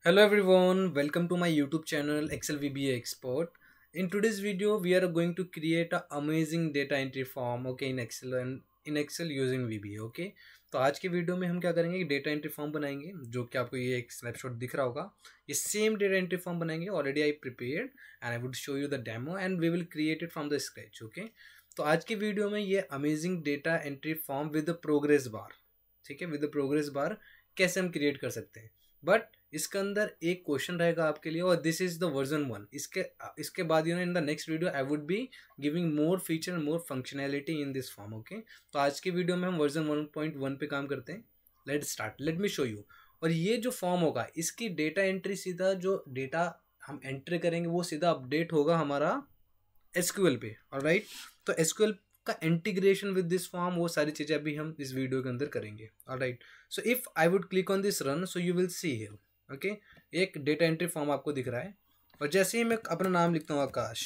Hello everyone, welcome to my YouTube channel Excel VBA Expert. In today's video, we are going to create a amazing data entry form, okay, in Excel and in Excel using VBA, okay. तो आज के video में हम क्या करेंगे, एक data entry form बनाएंगे जो कि आपको ये एक स्नैपशॉट दिख रहा होगा. ये सेम डेटा एंट्री फॉर्म बनाएंगे. Already I prepared and I would show you the demo and we will create it from the scratch, okay. तो आज की वीडियो में ये amazing data entry form with the progress bar, ठीक है, with the progress बार कैसे हम create कर सकते हैं. बट इसके अंदर एक क्वेश्चन रहेगा आपके लिए और दिस इज द वर्जन 1. इसके बाद in the next video I would be giving more feature more functionality in this form, okay. तो आज की वीडियो में हम वर्जन 1.1 पे काम करते हैं. Let start, let me show you. और ये जो फॉर्म होगा इसकी डेटा एंट्री सीधा जो डेटा हम एंट्री करेंगे वो सीधा अपडेट होगा हमारा एसक्यूएल पे. ऑलराइट, तो एसक्यूएल का इंटीग्रेशन विद दिस फॉर्म वो सारी चीज़ें अभी हम इस वीडियो के अंदर करेंगे. Alright, so if I would click on this run so you will see here, okay. एक डेटा एंट्री फॉर्म आपको दिख रहा है और जैसे ही मैं अपना नाम लिखता हूँ आकाश,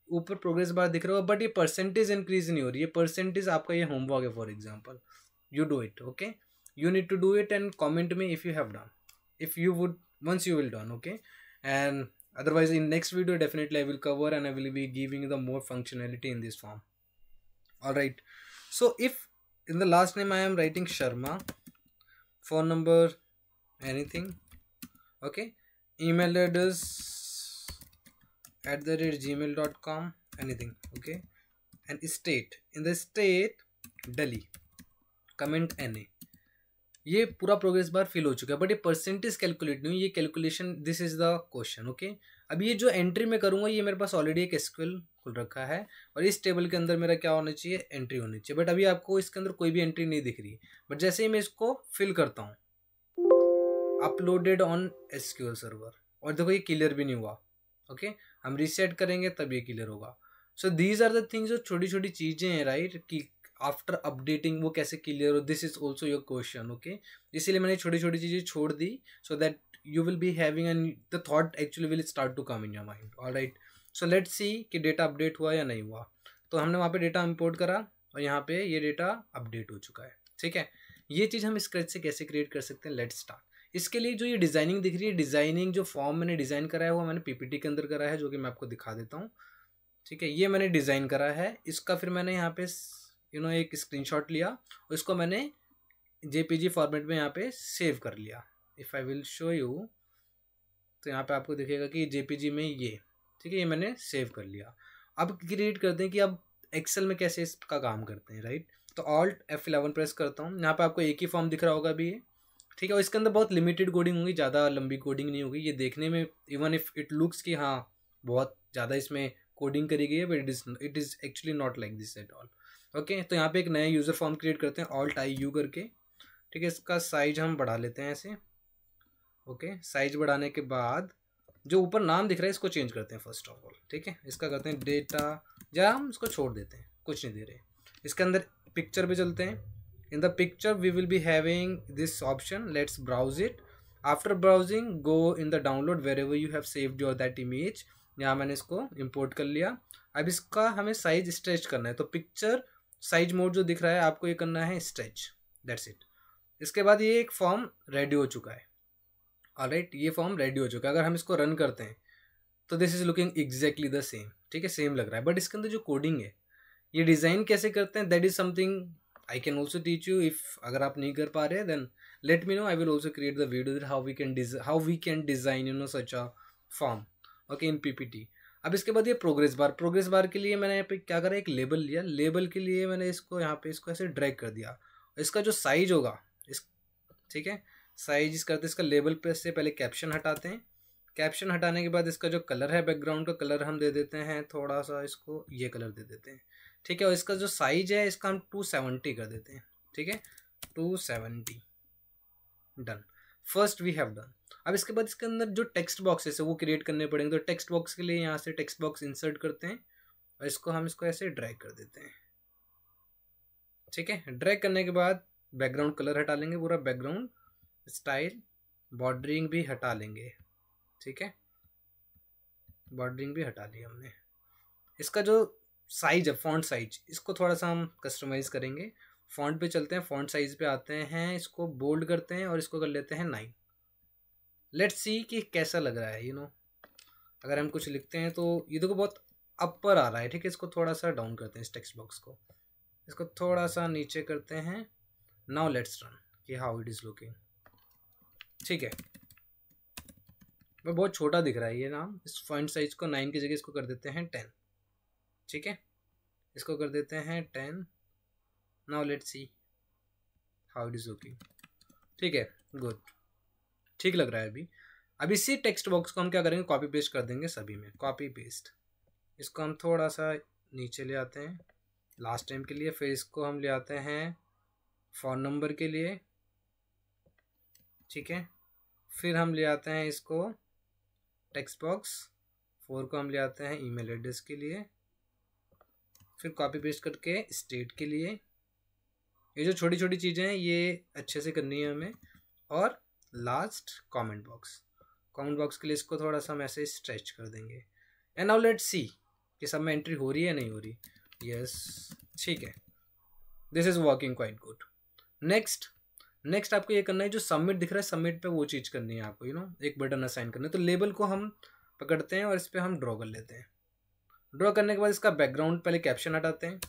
ऊपर प्रोग्रेस बार दिख रहा होगा बट ये परसेंटेज इंक्रीज नहीं हो रही है. परसेंटेज आपका ये होमवर्क है. For example you do it, okay. You need to do it and comment में if you have done, if you would once you will done, okay. And otherwise in next video definitely I will cover and I will be giving you the more functionality in this form. All right, so if in the last name I am writing Sharma, phone number anything, okay, email address @gmail.com, anything, okay. And state, in the state Delhi, comment NA. ये पूरा progress bar fill हो चुका है but ये percentage calculate नहीं हुई. ये calculation this is the question, okay. अब ये जो एंट्री मैं करूँगा ये मेरे पास ऑलरेडी एक एसक्यूएल खुल रखा है और इस टेबल के अंदर मेरा क्या होना चाहिए, एंट्री होनी चाहिए. बट अभी आपको इसके अंदर कोई भी एंट्री नहीं दिख रही. बट जैसे ही मैं इसको फिल करता हूँ अपलोडेड ऑन एसक्यूएल सर्वर और देखो ये क्लियर भी नहीं हुआ, ओके. हम रीसेट करेंगे तब ये क्लियर होगा. So these are the things, जो छोटी छोटी चीज़ें हैं, राइट, कि आफ्टर अपडेटिंग वो कैसे क्लियर हो. This is also your question, okay. इसीलिए मैंने छोटी छोटी चीज़ें छोड़ दी so that you will be having and the thought actually will start to come in your mind. Alright, so let's see कि डेटा अपडेट हुआ या नहीं हुआ. तो हमने वहाँ पे डेटा इंपोर्ट करा और यहाँ पे ये डेटा अपडेट हो चुका है, ठीक है. ये चीज़ हम स्क्रैच से कैसे क्रिएट कर सकते हैं, लेट्स स्टार्ट. इसके लिए जो ये डिज़ाइनिंग दिख रही है, डिज़ाइनिंग जो फॉर्म मैंने डिज़ाइन करा है वो मैंने पीपीटी के अंदर करा है जो कि मैं आपको दिखा देता हूँ, ठीक है. ये मैंने डिज़ाइन करा है. इसका फिर मैंने यहाँ पे एक स्क्रीनशॉट लिया और इसको मैंने जेपीजी फॉर्मेट में यहाँ पे सेव कर लिया. If I will show you तो यहाँ पे आपको दिखेगा कि जेपीजी में ये, ठीक है, ये मैंने सेव कर लिया. अब क्रिएट करते हैं कि अब एक्सेल में कैसे इसका काम करते हैं, राइट. तो ऑल्ट F11 प्रेस करता हूँ. यहाँ पे आपको एक ही फॉर्म दिख रहा होगा अभी ये, ठीक है. और इसके अंदर बहुत लिमिटेड कोडिंग होगी, ज़्यादा लंबी कोडिंग नहीं होगी. ये देखने में इवन इफ इट लुक्स कि हाँ बहुत ज़्यादा इसमें कोडिंग करी गई है but it is actually not like this at all, okay. तो यहाँ पे एक नया यूज़र फॉर्म क्रिएट करते हैं ऑल्ट IU करके, ठीक है. इसका साइज हम बढ़ा लेते हैं ऐसे, ओके. साइज बढ़ाने के बाद जो ऊपर नाम दिख रहा है इसको चेंज करते हैं फर्स्ट ऑफ ऑल, ठीक है. इसका करते हैं डेटा, या हम इसको छोड़ देते हैं, कुछ नहीं दे रहे. इसके अंदर पिक्चर पे चलते हैं. In the picture we will be having this option, let's browse it. After browsing go in the download wherever you have saved your that image. यहाँ मैंने इसको इम्पोर्ट कर लिया. अब इसका हमें साइज स्ट्रेच करना है तो पिक्चर साइज मोड जो दिख रहा है आपको ये करना है स्ट्रेच, दैट्स इट. इसके बाद ये एक फॉर्म रेडी हो चुका है. ऑलराइट, ये फॉर्म रेडी हो चुका है. अगर हम इसको रन करते हैं तो this is looking exactly the same, ठीक है, सेम लग रहा है. बट इसके अंदर जो कोडिंग है, ये डिज़ाइन कैसे करते हैं, that is something I can also teach you. If अगर आप नहीं कर पा रहे then let me know, I will also create the video that how we can design such a form, okay, in PPT. अब इसके बाद ये प्रोग्रेस बार के लिए मैंने यहाँ पे क्या करा, एक लेबल लिया. लेबल के लिए मैंने इसको यहाँ पे इसको ऐसे ड्रैग कर दिया. इसका जो साइज होगा इस, ठीक है, साइज करते इसका लेबल पे से पहले कैप्शन हटाते हैं. कैप्शन हटाने के बाद इसका जो कलर है बैकग्राउंड का कलर हम दे देते हैं थोड़ा सा, इसको ये कलर दे देते हैं, ठीक है. और इसका जो साइज है इसका हम 270 कर देते हैं, ठीक है, 270. Done, first we have done. अब इसके बाद इसके अंदर जो टेक्स्ट बॉक्सेस है वो क्रिएट करने पड़ेंगे. तो टेक्स्ट बॉक्स के लिए यहाँ से टेक्स्ट बॉक्स इंसर्ट करते हैं और इसको ऐसे ड्रैग कर देते हैं, ठीक है. ड्रैग करने के बाद बैकग्राउंड कलर हटा लेंगे, पूरा बैकग्राउंड स्टाइल, बॉर्डरिंग भी हटा लेंगे, ठीक है. बॉर्डरिंग भी हटा लिया हमने. इसका जो साइज है, फॉन्ट साइज, इसको थोड़ा सा हम कस्टमाइज करेंगे. फॉन्ट पे चलते हैं, फॉन्ट साइज पे आते हैं, इसको बोल्ड करते हैं और इसको कर लेते हैं 9, लेट्स सी कि कैसा लग रहा है, अगर हम कुछ लिखते हैं तो ये देखो बहुत अपर आ रहा है, ठीक है। इसको थोड़ा सा डाउन करते हैं, इस टेक्स्ट बॉक्स को, इसको थोड़ा सा नीचे करते हैं। नाउ लेट्स रन कि हाउ इट इज़ लुकिंग, ठीक है। वो बहुत छोटा दिख रहा है ये नाम। इस फॉन्ट साइज को 9 की जगह इसको कर देते हैं 10, ठीक है। इसको कर देते हैं 10। Now let's see how it is looking, ठीक है, गुड, ठीक लग रहा है अभी। अब इसी टेक्स्ट बॉक्स को हम क्या करेंगे, कॉपी पेस्ट कर देंगे सभी में, कॉपी पेस्ट। इसको हम थोड़ा सा नीचे ले आते हैं लास्ट टाइम के लिए, फिर इसको हम ले आते हैं फ़ोन नंबर के लिए, ठीक है। फिर हम ले आते हैं इसको टेक्स्ट बॉक्स 4 को हम ले आते हैं ईमेल एड्रेस के लिए, फिर कॉपी पेस्ट करके स्टेट के लिए। ये जो छोटी छोटी चीज़ें हैं ये अच्छे से करनी है हमें। और लास्ट कमेंट बॉक्स के लिए इसको थोड़ा सा मैसेज स्ट्रेच कर देंगे। एंड नाउ लेट्स सी कि सब में एंट्री हो रही है नहीं हो रही। यस, ठीक है, this is working quite good. Next आपको ये करना है, जो सबमिट दिख रहा है सबमिट पे वो चीज़ करनी है आपको, एक बटन असाइन करना है। तो लेबल को हम पकड़ते हैं और इस पर हम ड्रॉ कर लेते हैं। ड्रॉ करने के बाद इसका बैकग्राउंड, पहले कैप्शन हटाते हैं,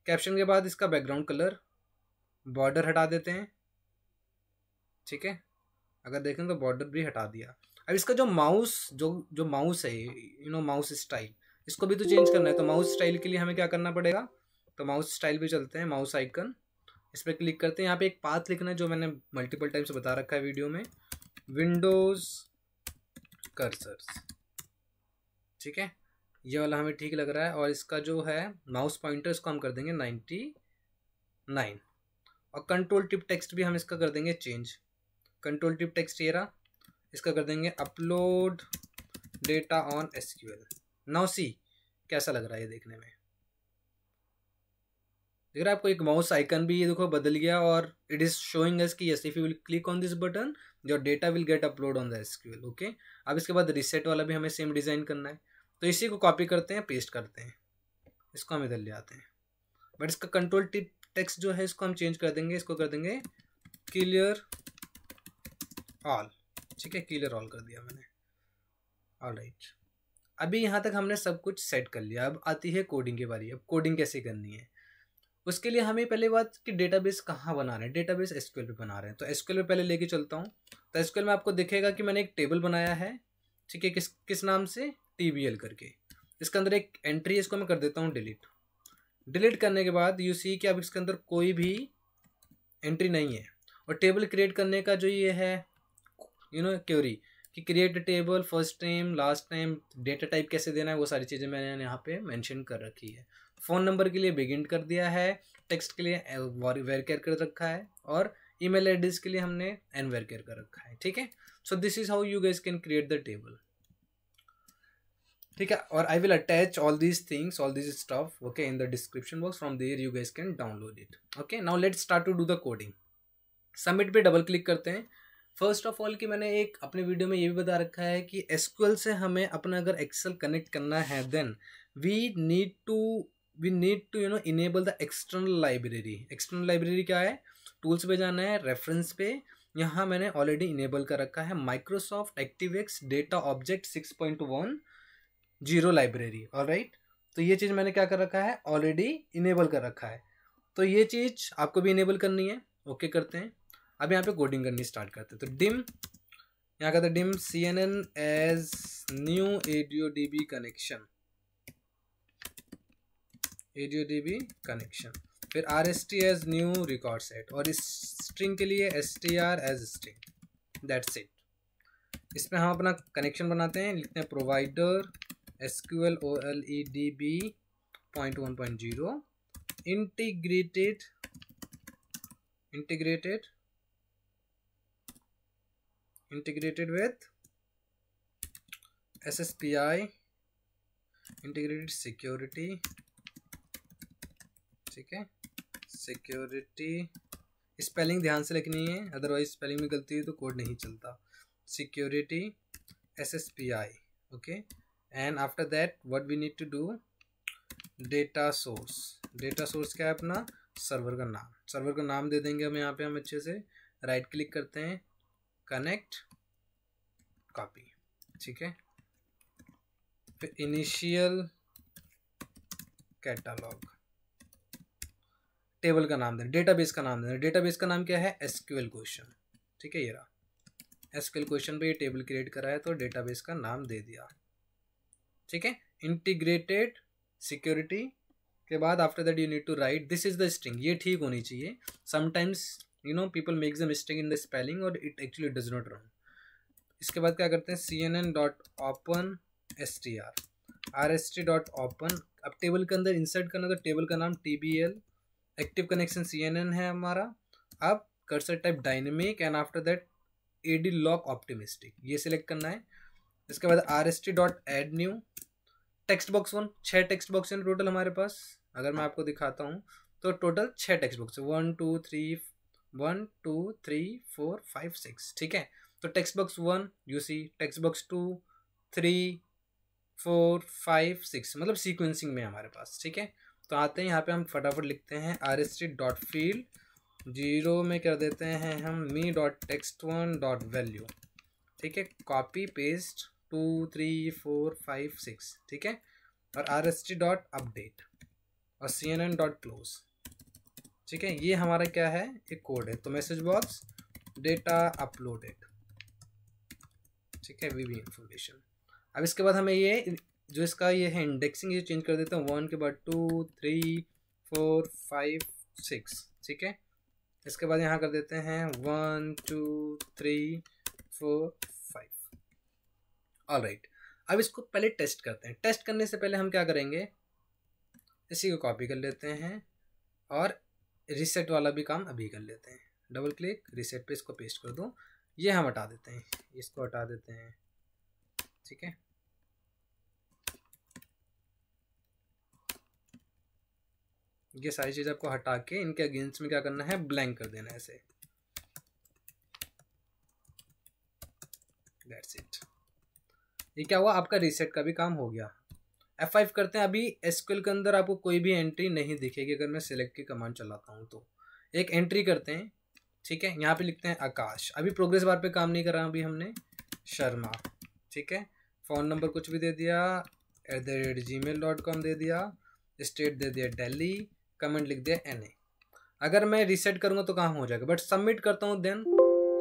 कैप्शन के बाद इसका बैकग्राउंड कलर, बॉर्डर हटा देते हैं, ठीक है। अगर देखें तो बॉर्डर भी हटा दिया। अब इसका जो माउस है, माउस स्टाइल, इसको भी तो चेंज करना है। तो माउस स्टाइल के लिए हमें क्या करना पड़ेगा, तो माउस स्टाइल भी चलते हैं, माउस आइकन, इस पर क्लिक करते हैं। यहाँ पे एक पाथ लिखना है जो मैंने मल्टीपल टाइम्स बता रखा है वीडियो में, विंडोज कर्सर्स, ठीक है। ये वाला हमें ठीक लग रहा है। और इसका जो है माउस पॉइंटर, इसको हम कर देंगे 99। और कंट्रोल टिप टेक्स्ट भी हम इसका कर देंगे चेंज। कंट्रोल टिप टेक्स्ट ये रहा, इसका कर देंगे upload data on SQL. Now see कैसा लग रहा है ये देखने में, देख रहा है आपको एक माउस आइकन भी ये देखो बदल गया। और इट इज शोइंग अस कि yes, if you will click on this button your data will get upload on the SQL, okay. अब इसके बाद रिसेट वाला भी हमें सेम डिज़ाइन करना है। तो इसी को कॉपी करते हैं, पेस्ट करते हैं, इसको हम इधर ले आते हैं। बट इसका कंट्रोल टिप टेक्स्ट जो है इसको हम चेंज कर देंगे, इसको कर देंगे क्लियर ऑल, ठीक है, क्लियर ऑल कर दिया मैंने। ऑलराइट, अभी यहाँ तक हमने सब कुछ सेट कर लिया। अब आती है कोडिंग की बारी। अब कोडिंग कैसे करनी है, उसके लिए हमें पहले बात कि डेटाबेस कहाँ बना रहे हैं। डेटाबेस एसक्यूएल पे बना रहे हैं, तो एसक्यूएल पे पहले लेके चलता हूँ। तो एसक्यूएल में आपको दिखेगा कि मैंने एक टेबल बनाया है, ठीक है, किस नाम से, TBL करके। इसके अंदर एक एंट्री है, इसको मैं कर देता हूँ डिलीट करने के बाद यू सी कि अब इसके अंदर कोई भी एंट्री नहीं है। और टेबल क्रिएट करने का जो ये है क्वेरी कि create table, first name, last name, data type कैसे देना है, वो सारी चीज़ें मैंने यहाँ पे मेंशन कर रखी है। फ़ोन नंबर के लिए बिगिन कर दिया है, टेक्स्ट के लिए वेरकेयर कर रखा है, और ईमेल एड्रेस के लिए हमने एनवेरकेयर कर रखा है, ठीक है। So this is how you guys can create the table, ठीक है। और I will attach all these things, all this stuff, okay, in the description box. From there you guys can download it, okay. Now let's start to do the coding. Submit पे double click करते हैं। First of all कि मैंने एक अपने video में ये भी बता रखा है कि एसक्यूएल से हमें अपना अगर एक्सेल कनेक्ट करना है then we need to enable the external library. External library क्या है, टूल्स पे जाना है, रेफरेंस पे, यहाँ मैंने ऑलरेडी इनेबल कर रखा है Microsoft ActiveX data object 6.10 library, alright. तो ये चीज़ मैंने क्या कर रखा है, ऑलरेडी इनेबल कर रखा है। तो ये चीज़ आपको भी इनेबल करनी है, ओके करते हैं। अब यहाँ पे कोडिंग करनी स्टार्ट करते हैं। तो डिम, यहाँ का था dim CNN as new AudioDB connection, फिर RST as new record set, और इस स्ट्रिंग के लिए STR as string, that's it. इसमें हम अपना कनेक्शन बनाते हैं, लिखते हैं provider SQL OLEDB 0.1.0 integrated with SSPI integrated security, ठीक है। सिक्योरिटी स्पेलिंग ध्यान से लिखनी है, अदरवाइज स्पेलिंग में गलती है तो कोड नहीं चलता। Security SSPI, okay. And after that what we need to do, data source क्या है अपना, सर्वर का नाम दे देंगे हम यहाँ पे। हम अच्छे से राइट क्लिक करते हैं, कनेक्ट, कॉपी, ठीक है। फिर इनिशियल कैटलॉग, टेबल का नाम देना, डेटाबेस का नाम देना। डेटाबेस का नाम क्या है? एसक्यूएल क्वेश्चन, ठीक है। ये रहा एसक्यूएल क्वेश्चन पे ये टेबल क्रिएट करा है तो डेटाबेस का नाम दे दिया, ठीक है। इंटीग्रेटेड सिक्योरिटी के बाद after that you need to write this is the string. ये ठीक होनी चाहिए। Sometimes you know people makes the mistake in the spelling और it actually does not run. इसके बाद क्या करते हैं? cnn.open str rst.open। अब टेबल के अंदर इंसर्ट करना तो टेबल का नाम tbl, एक्टिव कनेक्शन cnn है हमारा। अब cursor type dynamic and after that ad lock optimistic, ये सिलेक्ट करना है। इसके बाद rst.add new text box 1, 6 text box हैं टोटल हमारे पास। अगर मैं आपको दिखाता हूँ तो टोटल 6 टेक्स्ट बॉक्स 1 2 3 4 5 6, ठीक है। तो text box 1 you see, text box 2 3 4 5 6, मतलब सीक्वेंसिंग में हमारे पास, ठीक है। तो आते हैं यहाँ पे हम फटाफट लिखते हैं rst.field 0 में कर देते हैं हम me.text1.value, ठीक है। कॉपी पेस्ट 2 3 4 5 6, ठीक है। और rst.update और cnn.close, ठीक है। ये हमारा क्या है? एक कोड है। तो मैसेज बॉक्स डेटा अपलोडेड, ठीक है, वीवी इंफॉर्मेशन। अब इसके बाद हमें ये जो इसका ये है इंडेक्सिंग, ये चेंज कर देता हूँ 1 के बाद 2 3 4 5 6, ठीक है। इसके बाद यहाँ कर देते हैं 1 2 3 4 5। ऑलराइट, अब इसको पहले टेस्ट करते हैं। टेस्ट करने से पहले हम क्या करेंगे? इसी को कॉपी कर लेते हैं और रीसेट वाला भी काम अभी कर लेते हैं। डबल क्लिक, रीसेट पे इसको पेस्ट कर दो। ये हम हटा देते हैं, इसको हटा देते हैं, ठीक है। ये सारी चीज़ आपको हटा के इनके अगेंस्ट में क्या करना है? ब्लैंक कर देना है ऐसे। That's it. ये क्या हुआ? आपका रीसेट का भी काम हो गया। F5 करते हैं। अभी एसक्यूएल के अंदर आपको कोई भी एंट्री नहीं दिखेगी अगर मैं सिलेक्ट की कमांड चलाता हूँ तो। एक एंट्री करते हैं, ठीक है। यहाँ पे लिखते हैं आकाश। अभी प्रोग्रेस बार पे काम नहीं करा अभी हमने, शर्मा, ठीक है। फ़ोन नंबर कुछ भी दे दिया, @gmail.com दे दिया, स्टेट दे दिया दिल्ली, कमेंट लिख दिया NA। अगर मैं रीसेट करूँगा तो काम हो जाएगा, बट सबमिट करता हूँ देन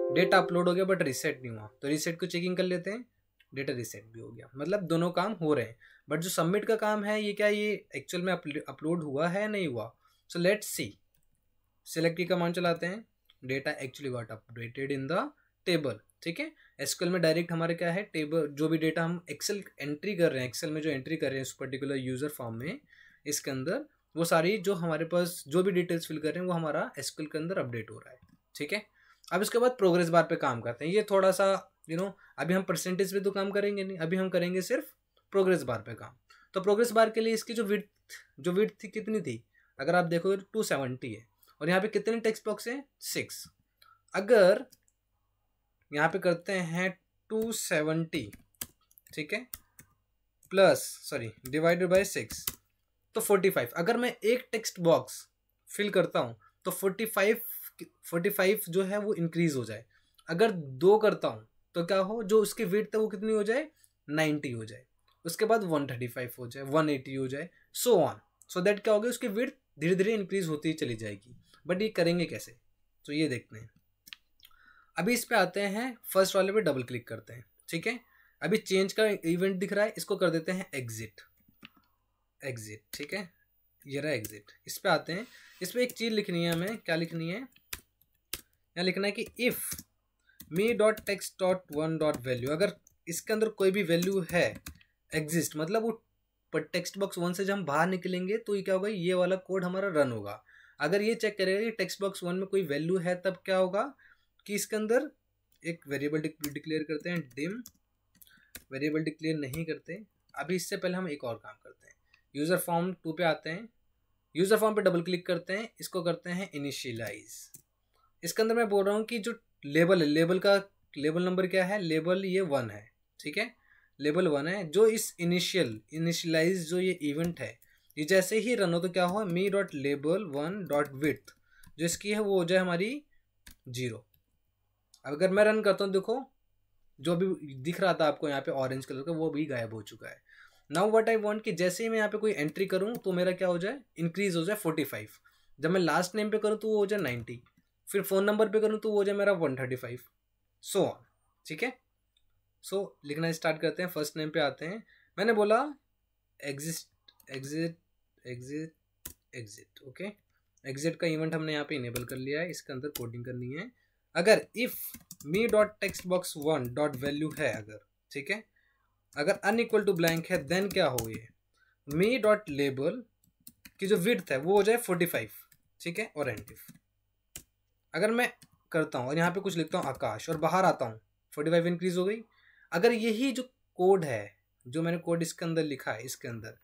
डेटा अपलोड हो गया बट रीसेट नहीं हुआ। तो रीसेट को चेकिंग कर लेते हैं, डेटा रीसेट भी हो गया, मतलब दोनों काम हो रहे हैं। बट जो सबमिट का काम है ये क्या, ये एक्चुअल में अपलोड हुआ है नहीं हुआ? सो लेट्स सी। सिलेक्ट की कमांड चलाते हैं, data actually got updated in the table, ठीक है। एसक्यूएल में डायरेक्ट हमारे क्या है? टेबल, जो भी डेटा हम एक्सेल एंट्री कर रहे हैं, एक्सेल में जो एंट्री कर रहे हैं उस पर्टिकुलर यूजर फॉर्म में, इसके अंदर वो सारी जो हमारे पास जो भी डिटेल्स फिल कर रहे हैं वो हमारा एसक्यूएल के अंदर अपडेट हो रहा है, ठीक है। अब इसके बाद प्रोग्रेस बार पे काम करते हैं। ये थोड़ा सा अभी हम परसेंटेज पे तो काम करेंगे नहीं, अभी हम करेंगे सिर्फ प्रोग्रेस बार पे काम। तो प्रोग्रेस बार के लिए इसकी जो विड्थ थी कितनी थी? अगर आप देखोगे 270 है और यहाँ पे कितने टेक्स्ट बॉक्स हैं? 6। अगर यहाँ पे करते हैं 270, ठीक है, डिवाइडेड बाय 6 तो 45। अगर मैं एक टेक्स्ट बॉक्स फिल करता हूँ तो 45 जो है वो इंक्रीज हो जाए। अगर 2 करता हूँ तो क्या हो, जो उसकी विड्थ है वो कितनी हो जाए? 90 हो जाए। उसके बाद 135 हो जाए, 180 हो जाए, सो ऑन। सो दैट क्या होगा, उसकी विड्थ धीरे धीरे इंक्रीज होती चली जाएगी। बट ये करेंगे कैसे? तो ये देखते हैं। अभी इस पे आते हैं, फर्स्ट वाले पे डबल क्लिक करते हैं, ठीक है। अभी चेंज का इवेंट दिख रहा है, इसको कर देते हैं एग्जिट, ठीक है। ये रहा एग्जिट। इस पे आते हैं, इस पे एक चीज़ लिखनी है हमें। क्या लिखनी है? यहाँ लिखना है कि इफ़ me.text.1.value, अगर इसके अंदर कोई भी वैल्यू है एग्जिस्ट, मतलब वो टेक्स्ट बॉक्स 1 से जब हम बाहर निकलेंगे तो ये क्या होगा, ये वाला कोड हमारा रन होगा। अगर ये चेक करेगा कि टेक्स्ट बॉक्स 1 में कोई वैल्यू है तब क्या होगा कि इसके अंदर एक वेरिएबल डिक्लेयर करते हैं डिम। वेरिएबल डिक्लेयर नहीं करते। अभी इससे पहले हम एक और काम करते हैं। यूज़र फॉर्म 2 पे आते हैं, यूज़र फॉर्म पे डबल क्लिक करते हैं, इसको करते हैं इनिशियलाइज। इसके अंदर मैं बोल रहा हूँ कि जो लेबल है, लेबल का लेबल नंबर क्या है? लेबल ये 1 है, ठीक है, लेबल 1 है। जो इस इनिशियलाइज जो ये इवेंट है, ये जैसे ही रन हो तो क्या हो, me.label1.width जो इसकी है वो हो जाए हमारी 0। अगर मैं रन करता हूँ देखो जो अभी दिख रहा था आपको यहाँ पे ऑरेंज कलर का, वो भी गायब हो चुका है। नाउ व्हाट आई वांट कि जैसे ही मैं यहाँ पे कोई एंट्री करूँ तो मेरा क्या हो जाए, इंक्रीज हो जाए 45। जब मैं लास्ट नेम पे करूँ तो वो हो जाए 90, फिर फ़ोन नंबर पे करूँ तो वो हो जाए मेरा 135, सो ऑन। ठीक है, सो लिखना स्टार्ट करते हैं। फर्स्ट नेम पे आते हैं। मैंने बोला exit exit exit exit, okay. Exit का इवेंट हमने यहाँ पे इनेबल कर लिया है, इसके अंदर कोडिंग करनी है। अगर if me dot text box one dot value है अगर, ठीक है, अगर अनइक्वल टू ब्लैंक है देन क्या हो, ये मी डॉट लेबल की जो विड्थ है वो हो जाए 45, ठीक है, और एंड इफ अगर मैं करता हूँ और यहाँ पे कुछ लिखता हूँ आकाश और बाहर आता हूँ 45 इंक्रीज हो गई। अगर यही जो कोड है, जो मैंने कोड इसके अंदर लिखा है, इसके अंदर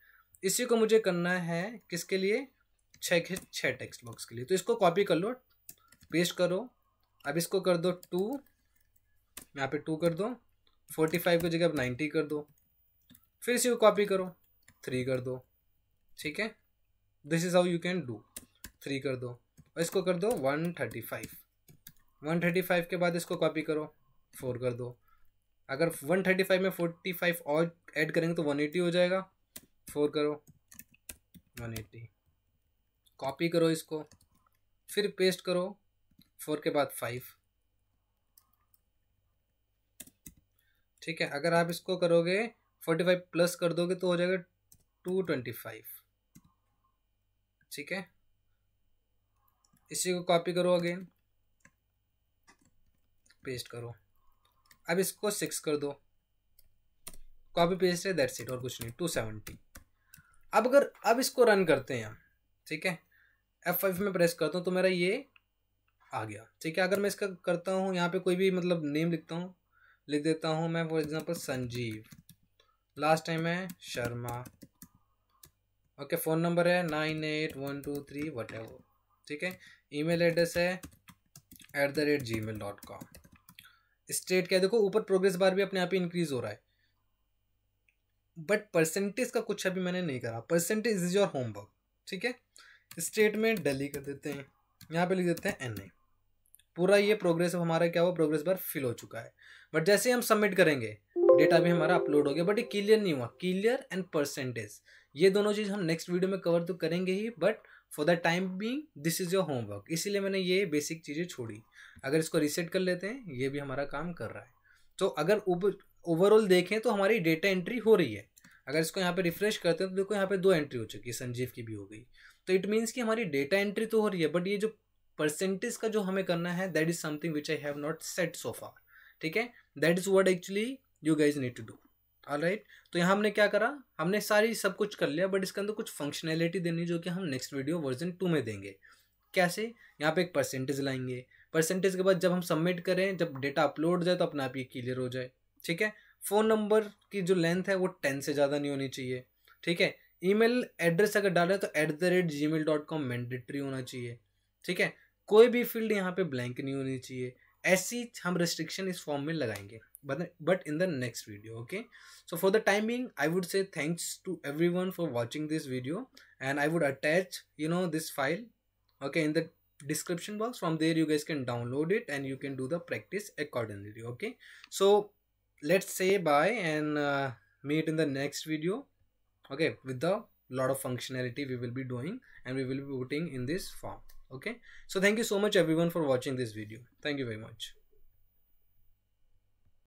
इसी को मुझे करना है किसके लिए, 6 टेक्स्ट बॉक्स के लिए। तो इसको कॉपी कर लो, पेस्ट करो। अब इसको कर दो 2, यहाँ पे 2 कर दो, 45 की जगह अब 90 कर दो, फिर इसी को कॉपी करो 3 कर दो, ठीक है। This is how you can do. 3 कर दो और इसको कर दो 135। 135 के बाद इसको कॉपी करो 4 कर दो। अगर 135 में 45 और ऐड करेंगे तो 180 हो जाएगा। 4 करो 180, कॉपी करो इसको, फिर पेस्ट करो 4 के बाद 5, ठीक है। अगर आप इसको करोगे 45 प्लस कर दोगे तो हो जाएगा 225, ठीक है। इसी को कॉपी करो अगेन, पेस्ट करो। अब इसको 6 कर दो, कॉपी पेस्ट है, दैट्स इट, और कुछ नहीं। 270। अब इसको रन करते हैं हम, ठीक है। F5 में प्रेस करता हूँ तो मेरा ये आ गया, ठीक है। अगर मैं इसका करता हूँ यहाँ पे कोई भी मतलब नेम लिख देता हूँ मैं, for example Sanjeev, last time है शर्मा, ओके। फ़ोन नंबर है 9812 वट एवर, ठीक है। ईमेल एड्रेस है @gmail.com। स्टेट क्या है, देखो ऊपर प्रोग्रेस बार भी अपने आप ही इंक्रीज हो रहा है, बट परसेंटेज का कुछ अभी मैंने नहीं करा। परसेंटेज इज योर होमवर्क, ठीक है। स्टेट में दिल्ली कर देते हैं, यहाँ पे लिख देते हैं NA। पूरा ये प्रोग्रेस हमारा क्या हुआ, प्रोग्रेस बार फिल हो चुका है। बट जैसे ही हम सबमिट करेंगे डेटा भी हमारा अपलोड हो गया, बट ये क्लियर नहीं हुआ। क्लियर एंड परसेंटेज, ये दोनों चीज़ हम नेक्स्ट वीडियो में कवर तो करेंगे ही, but for the time being this is your homework, इसीलिए मैंने ये बेसिक चीज़ें छोड़ी। अगर इसको रीसेट कर लेते हैं, ये भी हमारा काम कर रहा है। तो अगर ओवरऑल देखें तो हमारी डेटा एंट्री हो रही है। अगर इसको यहाँ पे रिफ्रेश करते हैं तो देखो यहाँ पे 2 एंट्री हो चुकी है, संजीव की भी हो गई। तो इट मीन्स कि हमारी डेटा एंट्री तो हो रही है, बट ये जो परसेंटेज का जो हमें करना है, that is something which I have not set so far, ठीक है। That is what actually you guys need to do, alright. तो यहाँ हमने क्या करा, हमने सारी सब कुछ कर लिया, बट इसके अंदर कुछ फंक्शनैलिटी देनी जो कि हम नेक्स्ट वीडियो वर्जन 2 में देंगे। कैसे, यहाँ पे एक परसेंटेज लाएंगे, परसेंटेज के बाद जब हम सबमिट करें, जब डेटा अपलोड हो जाए तो अपने आप ही क्लियर हो जाए, ठीक है। फ़ोन नंबर की जो लेंथ है वो 10 से ज़्यादा नहीं होनी चाहिए, ठीक है। ईमेल एड्रेस अगर डालें तो @gmail.com मैंडेटरी होना चाहिए, ठीक है। कोई भी फील्ड यहाँ पे ब्लैंक नहीं होनी चाहिए। ऐसी हम रिस्ट्रिक्शन इस फॉर्म में लगाएंगे, but in the next video, okay. So for the time being, I would say thanks to everyone for watching this video, and I would attach, this file, okay, in the description box. From there you guys can download it and you can do the practice accordingly, okay. So let's say bye and meet in the next video, okay, with the lot of functionality we will be doing and we will be putting in this form, okay. So thank you so much everyone for watching this video. Thank you very much.